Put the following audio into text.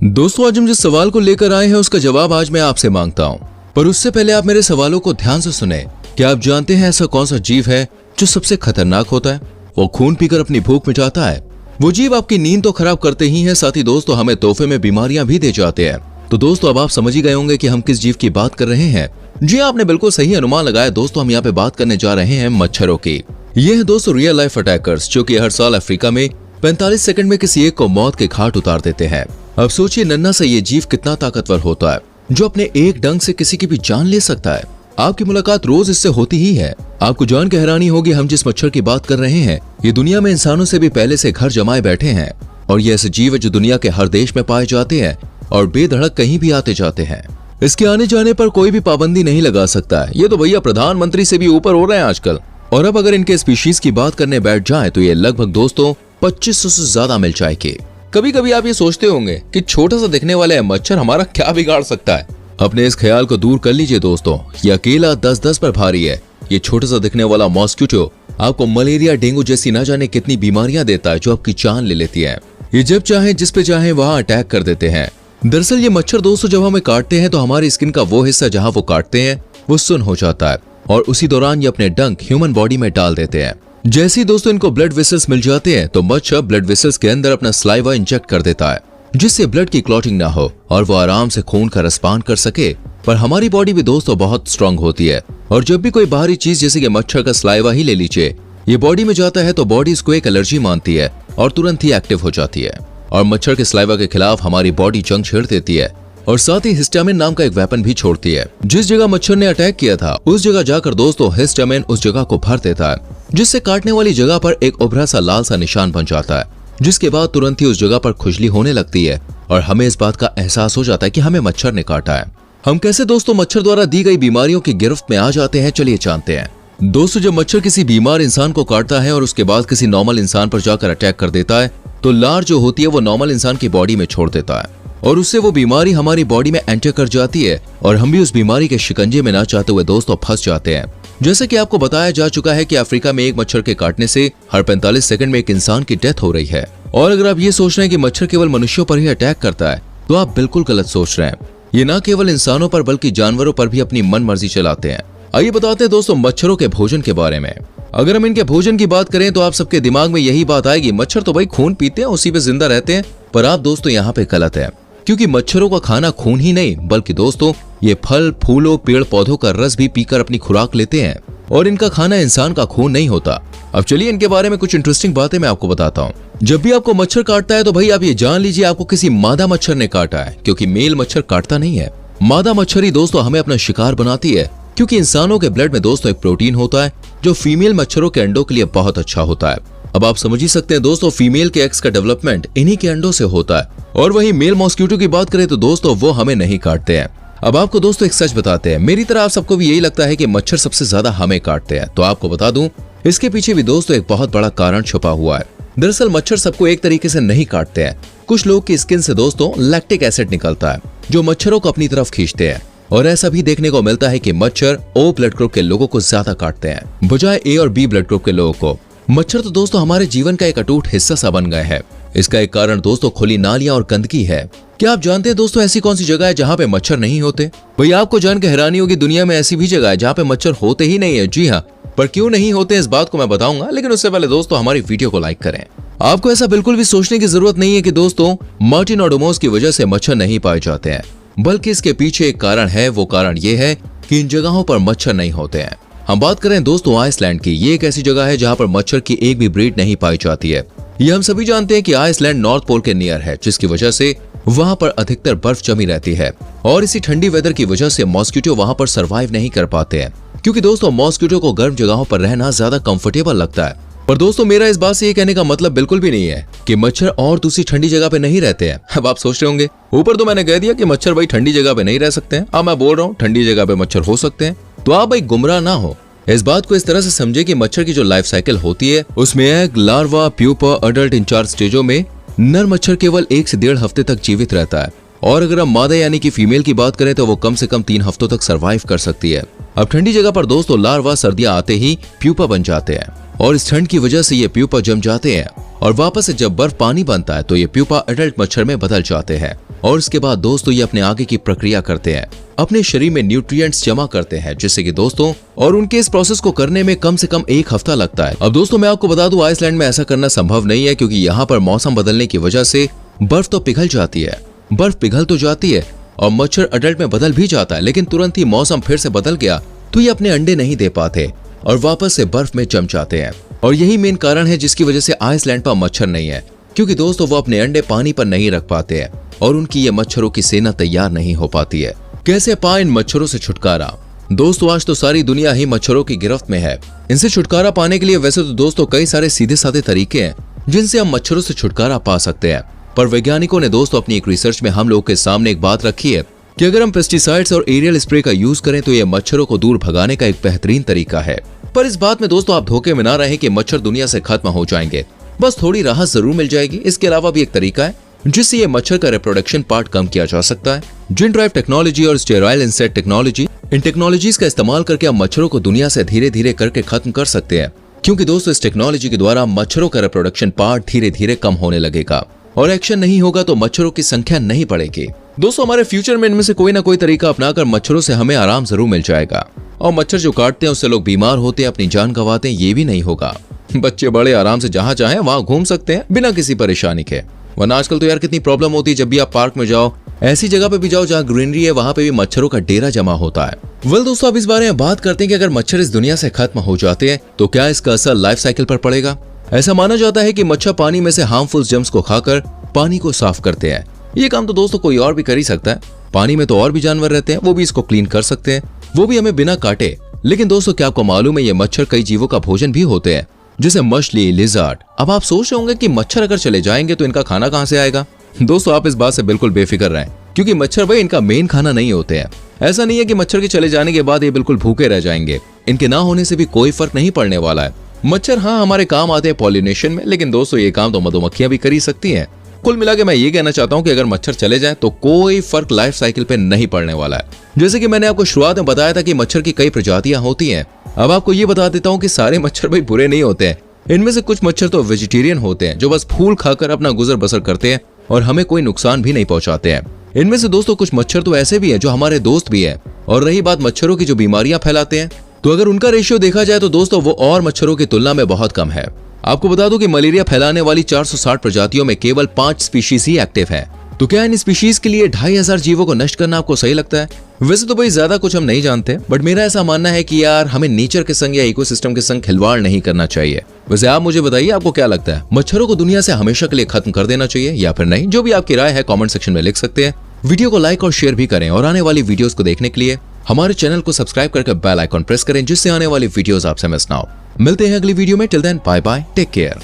दोस्तों आज हम जिस सवाल को लेकर आए हैं उसका जवाब आज मैं आपसे मांगता हूं, पर उससे पहले आप मेरे सवालों को ध्यान से सुने। क्या आप जानते हैं ऐसा कौन सा जीव है जो सबसे खतरनाक होता है? वो खून पीकर अपनी भूख मिटाता है। वो जीव आपकी नींद तो खराब करते ही है, साथ ही दोस्तों हमें तोहफे में बीमारियां भी दे जाते हैं। तो दोस्तों अब आप समझ ही गए होंगे कि हम किस जीव की बात कर रहे हैं। जी आपने बिल्कुल सही अनुमान लगाया दोस्तों, हम यहाँ पे बात करने जा रहे हैं मच्छरों की। ये है दोस्तों रियल लाइफ अटैकर्स, जो कि हर साल अफ्रीका में 45 सेकंड में किसी एक को मौत के घाट उतार देते हैं। अब सोचिए नन्हा सा ये जीव कितना ताकतवर होता है, जो अपने एक डंक से किसी की भी जान ले सकता है। आपकी मुलाकात रोज इससे होती ही है। आपको जान के हैरानी होगी, हम जिस मच्छर की बात कर रहे हैं ये दुनिया में इंसानों से भी पहले से घर जमाए बैठे हैं। और ये ऐसे जीव है जो दुनिया के हर देश में पाए जाते हैं और बेधड़क कहीं भी आते जाते हैं। इसके आने जाने पर कोई भी पाबंदी नहीं लगा सकता है। ये तो भैया प्रधानमंत्री से भी ऊपर हो रहे हैं आजकल। और अब अगर इनके स्पीशीज की बात करने बैठ जाए तो ये लगभग दोस्तों 2500 से ज्यादा मिल जाएंगे। कभी कभी आप ये सोचते होंगे कि छोटा सा दिखने वाला मच्छर हमारा क्या बिगाड़ सकता है। अपने इस ख्याल को दूर कर लीजिए दोस्तों, ये अकेला 10-10 पर भारी है। ये छोटा सा दिखने वाला मॉस्किटो आपको मलेरिया, डेंगू जैसी ना जाने कितनी बीमारियां देता है, जो आपकी जान ले लेती है। ये जब चाहे जिस पे चाहे वहां अटैक कर देते हैं। दरअसल ये मच्छर दोस्तों जब हमें काटते हैं तो हमारी स्किन का वो हिस्सा जहां वो काटते हैं वो सुन्न हो जाता है, और उसी दौरान ये अपने डंक ह्यूमन बॉडी में डाल देते हैं। जैसे ही दोस्तों इनको ब्लड वेसल्स मिल जाते हैं तो मच्छर ब्लड वेसल्स के अंदर अपना स्लाइवा इंजेक्ट कर देता है, जिससे ब्लड की क्लॉटिंग ना हो और वो आराम से खून का रसपान कर सके। पर हमारी बॉडी भी दोस्तों बहुत स्ट्रांग होती है, और जब भी कोई बाहरी चीज जैसे कि मच्छर का स्लाइवा ही ले लीजिए, ये बॉडी में जाता है तो बॉडी इसको एक एलर्जी मानती है और तुरंत ही एक्टिव हो जाती है, और मच्छर के स्लाइवा के खिलाफ हमारी बॉडी जंग छेड़ देती है, और साथ ही हिस्टामिन नाम का एक वेपन भी छोड़ती है। जिस जगह मच्छर ने अटैक किया था उस जगह जाकर दोस्तों हिस्टामिन उस जगह को भर देता है, जिससे काटने वाली जगह पर एक उभरा सा लाल सा निशान बन जाता है, जिसके बाद तुरंत ही उस जगह पर खुजली होने लगती है और हमें इस बात का एहसास हो जाता है कि हमें मच्छर ने काटा है। हम कैसे दोस्तों मच्छर द्वारा दी गई बीमारियों की गिरफ्त में आ जाते हैं, चलिए जानते हैं। दोस्तों जब मच्छर किसी बीमार इंसान को काटता है और उसके बाद किसी नॉर्मल इंसान पर जाकर अटैक कर देता है तो लार जो होती है वो नॉर्मल इंसान की बॉडी में छोड़ देता है, और उससे वो बीमारी हमारी बॉडी में एंटर कर जाती है और हम भी उस बीमारी के शिकंजे में ना चाहते हुए दोस्तों फंस जाते हैं। जैसे कि आपको बताया जा चुका है कि अफ्रीका में एक मच्छर के काटने से हर 45 सेकंड में एक इंसान की डेथ हो रही है। और अगर आप ये सोच रहे हैं कि मच्छर केवल मनुष्यों पर ही अटैक करता है तो आप बिल्कुल गलत सोच रहे हैं। ये न केवल इंसानों पर बल्कि जानवरों पर भी अपनी मन मर्जी चलाते हैं। आइए बताते हैं दोस्तों मच्छरों के भोजन के बारे में। अगर हम इनके भोजन की बात करें तो आप सबके दिमाग में यही बात आएगी, मच्छर तो भाई खून पीते हैं, उसी पे जिंदा रहते हैं। पर आप दोस्तों यहाँ पे गलत है, क्योंकि मच्छरों का खाना खून ही नहीं बल्कि दोस्तों ये फल फूलों पेड़ पौधों का रस भी पीकर अपनी खुराक लेते हैं, और इनका खाना इंसान का खून नहीं होता। अब चलिए इनके बारे में कुछ इंटरेस्टिंग बातें मैं आपको बताता हूँ। जब भी आपको मच्छर काटता है तो भाई आप ये जान लीजिए आपको किसी मादा मच्छर ने काटा है, क्योंकि मेल मच्छर काटता नहीं है। मादा मच्छर ही दोस्तों हमें अपना शिकार बनाती है, क्योंकि इंसानों के ब्लड में दोस्तों एक प्रोटीन होता है जो फीमेल मच्छरों के अंडों के लिए बहुत अच्छा होता है। अब आप समझ ही सकते हैं दोस्तों फीमेल के एग्स का डेवलपमेंट इन्हीं के अंडों से होता है। और वहीं मेल मॉस्किटो की बात करें तो दोस्तों वो हमें नहीं काटते हैं। अब आपको दोस्तों एक सच बताते हैं, मेरी तरह आप सबको भी यही लगता है कि मच्छर सबसे ज्यादा हमें काटते हैं, तो आपको बता दूं इसके पीछे भी दोस्तों एक बहुत बड़ा कारण छुपा हुआ है। दरअसल मच्छर सबको एक तरीके से नहीं काटते हैं। कुछ लोग की स्किन से दोस्तों लैक्टिक एसिड निकलता है जो मच्छरों को अपनी तरफ खींचते हैं, और ऐसा भी देखने को मिलता है कि मच्छर ओ ब्लड ग्रुप के लोगों को ज्यादा काटते हैं बजाय ए और बी ब्लड ग्रुप के लोगों को। मच्छर तो दोस्तों हमारे जीवन का एक अटूट हिस्सा सा बन गए हैं। इसका एक कारण दोस्तों खुली नालियां और गंदगी है। क्या आप जानते हैं दोस्तों ऐसी कौन सी जगह है जहाँ पे मच्छर नहीं होते? भाई आपको जान के हैरानी होगी, दुनिया में ऐसी भी जगह है जहाँ पे मच्छर होते ही नहीं है। जी हाँ, पर क्यों नहीं होते इस बात को मैं बताऊंगा, लेकिन उससे पहले दोस्तों हमारी वीडियो को लाइक करें। आपको ऐसा बिल्कुल भी सोचने की जरूरत नहीं है कि दोस्तों मार्टिन ओडोमोस की वजह से मच्छर नहीं पाए जाते हैं, बल्कि इसके पीछे एक कारण है। वो कारण ये है कि इन जगहों पर मच्छर नहीं होते हैं। हम बात करें दोस्तों आइसलैंड की। ये एक ऐसी जगह है जहाँ पर मच्छर की एक भी ब्रीड नहीं पाई जाती है। ये हम सभी जानते हैं कि आइसलैंड नॉर्थ पोल के नियर है, जिसकी वजह से वहाँ पर अधिकतर बर्फ जमी रहती है, और इसी ठंडी वेदर की वजह से मॉस्किटो वहाँ पर सरवाइव नहीं कर पाते हैं, क्योंकि दोस्तों मॉस्किटो को गर्म जगहों पर रहना ज्यादा कंफर्टेबल लगता है। पर दोस्तों मेरा इस बात से ये कहने का मतलब बिल्कुल भी नहीं है कि मच्छर और दूसरी ठंडी जगह पे नहीं रहते हैं। अब आप सोच रहे होंगे ऊपर तो मैंने कह दिया कि मच्छर भाई ठंडी जगह पे नहीं रह सकते हैं, अब मैं बोल रहा हूँ ठंडी जगह पे मच्छर हो सकते हैं। तो आप भाई गुमराह ना हो, इस बात को इस तरह से समझे कि मच्छर की जो लाइफ साइकिल होती है उसमें एग, लार्वा, प्यूपा, अडल्ट इन 4 स्टेजों में नर मच्छर केवल 1 से 1.5 हफ्ते तक जीवित रहता है, और अगर हम मादा यानी कि फीमेल की बात करें तो वो कम से कम 3 हफ्तों तक सरवाइव कर सकती है। अब ठंडी जगह पर दोस्तों लार्वा सर्दियां आते ही प्यूपा बन जाते हैं, और इस ठंड की वजह से ये प्यूपा जम जाते हैं, और वापस से जब बर्फ पानी बनता है तो ये प्यूपा एडल्ट मच्छर में बदल जाते हैं और इसके बाद दोस्तों ये अपने आगे की प्रक्रिया करते हैं, अपने शरीर में न्यूट्रिएंट्स जमा करते हैं, जिससे कि दोस्तों और उनके इस प्रोसेस को करने में कम से कम 1 हफ्ता लगता है। अब दोस्तों मैं आपको बता दूं आइसलैंड में ऐसा करना संभव नहीं है, क्योंकि यहाँ पर मौसम बदलने की वजह से बर्फ तो पिघल जाती है, बर्फ पिघल तो जाती है और मच्छर अडल्ट में बदल भी जाता है, लेकिन तुरंत ही मौसम फिर से बदल गया तो ये अपने अंडे नहीं दे पाते और वापस से बर्फ में जम जाते हैं। और यही मेन कारण है जिसकी वजह से आइसलैंड पर मच्छर नहीं है, क्योंकि दोस्तों वो अपने अंडे पानी पर नहीं रख पाते हैं और उनकी ये मच्छरों की सेना तैयार नहीं हो पाती है। कैसे पाए इन मच्छरों से छुटकारा? दोस्तों आज तो सारी दुनिया ही मच्छरों की गिरफ्त में है। इनसे छुटकारा पाने के लिए वैसे तो दोस्तों कई सारे सीधे साधे तरीके हैं जिनसे हम मच्छरों से छुटकारा पा सकते हैं, पर वैज्ञानिकों ने दोस्तों अपनी एक रिसर्च में हम लोगों के सामने एक बात रखी है कि अगर हम पेस्टिसाइड्स और एरियल स्प्रे का यूज करें तो ये मच्छरों को दूर भगाने का एक बेहतरीन तरीका है। पर इस बात में दोस्तों आप धोखे में ना रहें कि मच्छर दुनिया से खत्म हो जाएंगे, बस थोड़ी राहत जरूर मिल जाएगी। इसके अलावा भी एक तरीका है जिससे ये मच्छर का रिप्रोडक्शन पार्ट कम किया जा सकता है। जिन ड्राइव टेक्नोलॉजी और स्टेराइल इंसेक्ट टेक्नोलॉजी, इन टेक्नोलॉजीज का इस्तेमाल करके हम मच्छरों को दुनिया से धीरे धीरे करके खत्म कर सकते हैं, क्योंकि दोस्तों इस टेक्नोलॉजी के द्वारा मच्छरों का रिप्रोडक्शन पार्ट धीरे धीरे कम होने लगेगा और एक्शन नहीं होगा तो मच्छरों की संख्या नहीं बढ़ेगी। दोस्तों हमारे फ्यूचर में इनमें से कोई ना कोई तरीका अपनाकर मच्छरों से हमें आराम जरूर मिल जाएगा और मच्छर जो काटते हैं उससे लोग बीमार होते हैं, अपनी जान गंवाते हैं, ये भी नहीं होगा। बच्चे बड़े आराम से जहां चाहें वहां घूम सकते हैं बिना किसी परेशानी के। वरना आजकल तो यार कितनी प्रॉब्लम होती है, जब भी आप पार्क में जाओ, ऐसी जगह पे भी जाओ जहाँ ग्रीनरी है, वहां पे भी मच्छरों का डेरा जमा होता है। वेल दोस्तों अब इस बारे में बात करते हैं कि अगर मच्छर इस दुनिया से खत्म हो जाते हैं तो क्या इसका असर लाइफ साइकिल पर पड़ेगा? ऐसा माना जाता है कि मच्छर पानी में से हार्मफुल जर्म्स को खाकर पानी को साफ करते हैं। ये काम तो दोस्तों कोई और भी कर ही सकता है। पानी में तो और भी जानवर रहते हैं, वो भी इसको क्लीन कर सकते हैं, वो भी हमें बिना काटे। लेकिन दोस्तों क्या आपको मालूम है ये मच्छर कई जीवों का भोजन भी होते हैं, जैसे मछली, लिजर्ड। अब आप सोच रहे होंगे कि मच्छर अगर चले जाएंगे तो इनका खाना कहां से आएगा? दोस्तों आप इस बात से बिल्कुल बेफिक्र रहें, क्योंकि मच्छर भाई इनका मेन खाना नहीं होते हैं। ऐसा नहीं है कि मच्छर के चले जाने के बाद ये बिल्कुल भूखे रह जाएंगे, इनके ना होने से भी कोई फर्क नहीं पड़ने वाला है। मच्छर हाँ हमारे काम आते हैं पॉलिनेशन में, लेकिन दोस्तों ये काम तो मधुमक्खियां भी कर ही सकती हैं। कुल मिला के मैं ये कहना चाहता हूँ कि अगर मच्छर चले जाएं तो कोई फर्क लाइफ साइकिल पे नहीं पड़ने वाला है। जैसे कि मैंने आपको शुरुआत में बताया था कि मच्छर की कई प्रजातियां होती हैं। अब आपको ये बता देता हूँ कि सारे मच्छर भाई बुरे नहीं होते हैं। इनमें से कुछ मच्छर तो वेजिटेरियन होते हैं, जो बस फूल खाकर अपना गुजर बसर करते हैं और हमें कोई नुकसान भी नहीं पहुंचाते हैं। इनमें से दोस्तों कुछ मच्छर तो ऐसे भी हैं जो हमारे दोस्त भी हैं। और रही बात मच्छरों की जो बीमारियां फैलाते हैं, तो अगर उनका रेशियो देखा जाए तो दोस्तों वो और मच्छरों की तुलना में बहुत कम है। आपको बता दूं कि मलेरिया फैलाने वाली 460 प्रजातियों में केवल 5 स्पीशीज ही एक्टिव है। तो क्या इन स्पीशीज के लिए 2500 जीवों को नष्ट करना आपको सही लगता है? वैसे तो भाई ज्यादा कुछ हम नहीं जानते, बट मेरा ऐसा मानना है कि यार हमें नेचर के संग या इकोसिस्टम के संग खिलवाड़ नहीं करना चाहिए। वैसे आप मुझे बताइए आपको क्या लगता है, मच्छरों को दुनिया से हमेशा के लिए खत्म कर देना चाहिए या फिर नहीं? जो भी आपकी राय है कमेंट सेक्शन में लिख सकते हैं। वीडियो को लाइक और शेयर भी करें और आने वाली वीडियोस को देखने के लिए हमारे चैनल को सब्सक्राइब करके बेल आइकॉन प्रेस करें, जिससे आने वाली वीडियोस आपसे मिस ना हो। मिलते हैं अगली वीडियो में। Till then bye bye, take care.